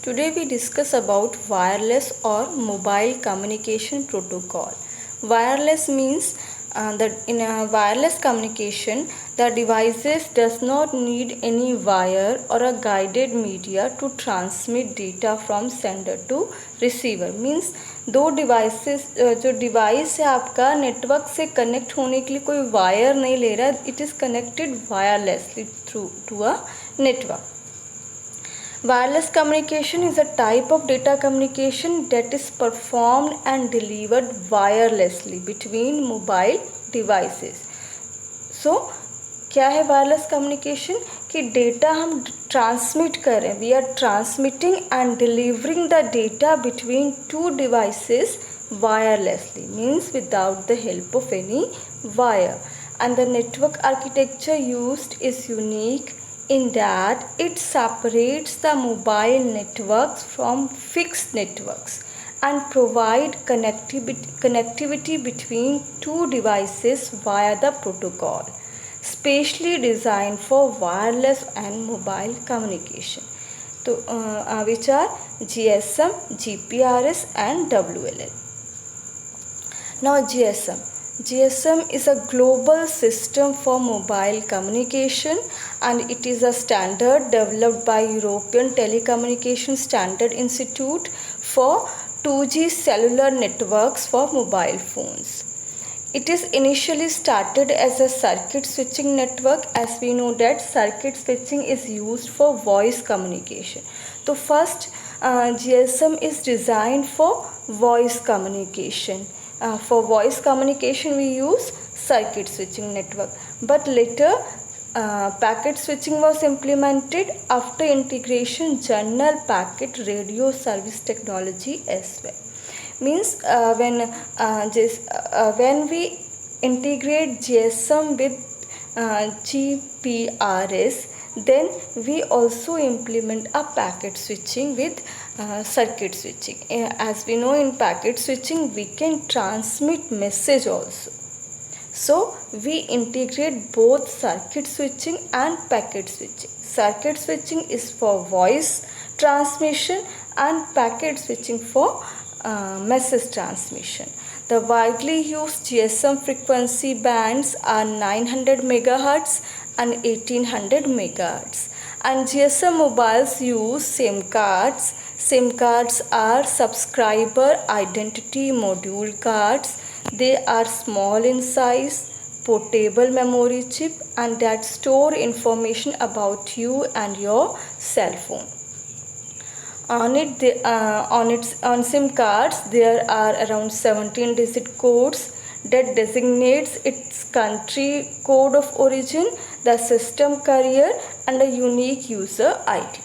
Today we discuss about wireless or mobile communication protocol. Wireless means that in a wireless communication, the devices does not need any wire or a guided media to transmit data from sender to receiver. Means दो devices जो device है आपका network से connect होने के लिए कोई wire नहीं ले रहा है. It is connected wirelessly through to a network. Wireless communication is a type of data communication that is performed and delivered wirelessly between mobile devices. So, क्या है वायरलेस कम्युनिकेशन कि डेटा हम ट्रांसमिट कर रहे हैं. We are transmitting and delivering the data between two devices wirelessly, means without the help of any wire. And the network architecture used is unique in that it separates the mobile networks from fixed networks and provide connectivity between two devices via the protocol, specially designed for wireless and mobile communication. So, which are GSM, GPRS and WLAN. Now GSM is a global system for mobile communication and it is a standard developed by European Telecommunication Standard Institute for 2G cellular networks for mobile phones. It is initially started as a circuit switching network, as we know that circuit switching is used for voice communication. So first GSM is designed for voice communication. For voice communication we use circuit switching network, but later packet switching was implemented after integration general packet radio service technology as well. Means when we integrate GSM with GPRS, then we also implement a packet switching with circuit switching. As we know, in packet switching we can transmit message also. So we integrate both circuit switching and packet switching. Circuit switching is for voice transmission and packet switching for message transmission. The widely used GSM frequency bands are 900 MHz and 1800 MHz. And GSM mobiles use SIM cards. SIM cards are subscriber identity module cards. They are small in size, portable memory chip, and that store information about you and your cell phone. On SIM cards there are around 17 digit codes that designates its country code of origin, the system carrier, and a unique user ID.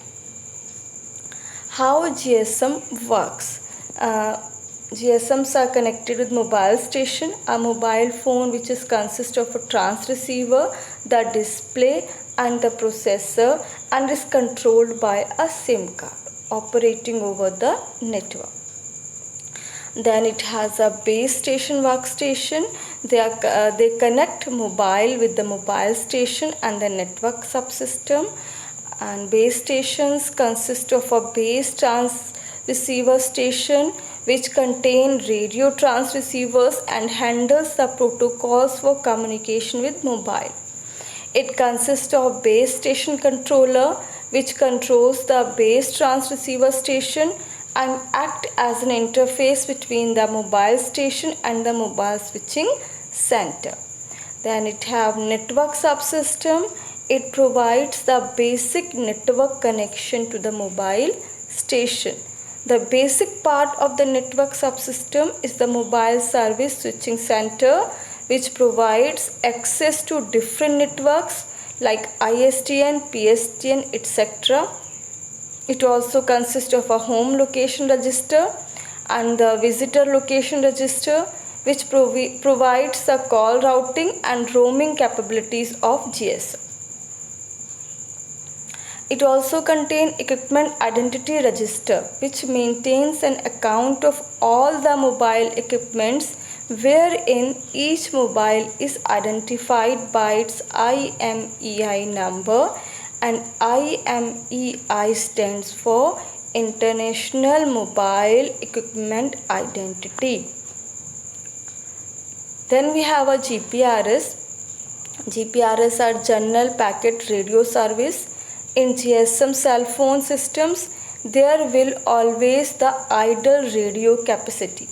How GSM works? GSMs are connected with mobile station, a mobile phone which is consist of a transceiver, the display and the processor, and is controlled by a SIM card operating over the network. Then it has a base station workstation. They connect mobile with the mobile station and the network subsystem. And base stations consist of a base transceiver station which contain radio transceivers and handles the protocols for communication with mobile. It consists of base station controller which controls the base transceiver station and act as an interface between the mobile station and the mobile switching center. Then it have network subsystem. It provides the basic network connection to the mobile station. The basic part of the network subsystem is the mobile service switching center, which provides access to different networks like ISDN, PSTN, etc. It also consists of a home location register and the visitor location register, which provides the call routing and roaming capabilities of GSM. It also contains equipment identity register, which maintains an account of all the mobile equipments, wherein each mobile is identified by its IMEI number, and IMEI stands for International Mobile Equipment Identity. Then we have a GPRS. GPRS are General Packet Radio Service. In GSM cell phone systems, there will always the idle radio capacity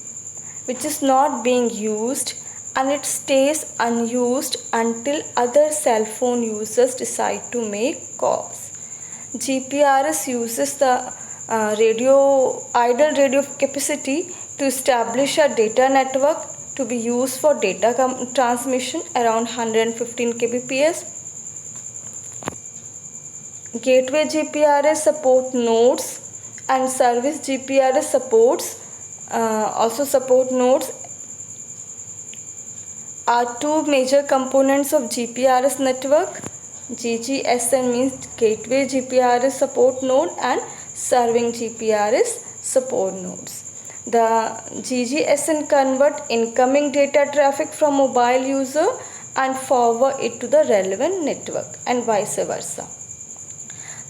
which is not being used, and it stays unused until other cell phone users decide to make calls. GPRS uses the idle radio capacity to establish a data network to be used for data transmission around 115 kbps. Gateway GPRS support nodes, and service GPRS also support nodes are two major components of GPRS network. GGSN means Gateway GPRS support node and Serving GPRS support nodes. The GGSN convert incoming data traffic from mobile user and forward it to the relevant network, and vice versa.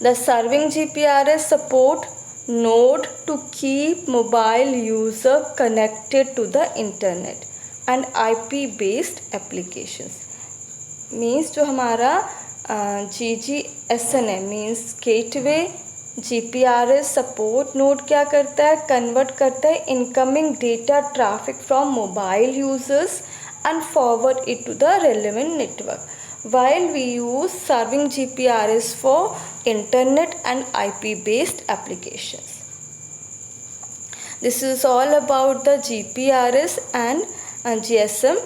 The Serving GPRS support node to keep mobile user connected to the internet and IP based applications. Means जो हमारा GGSN है, means Gateway GPRS support node क्या करता है, convert करता है incoming data traffic from mobile users and forward it to the relevant network, while we use Serving GPRS for internet and IP based applications. This is all about the GPRS and GSM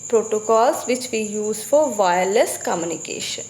protocols which we use for wireless communication.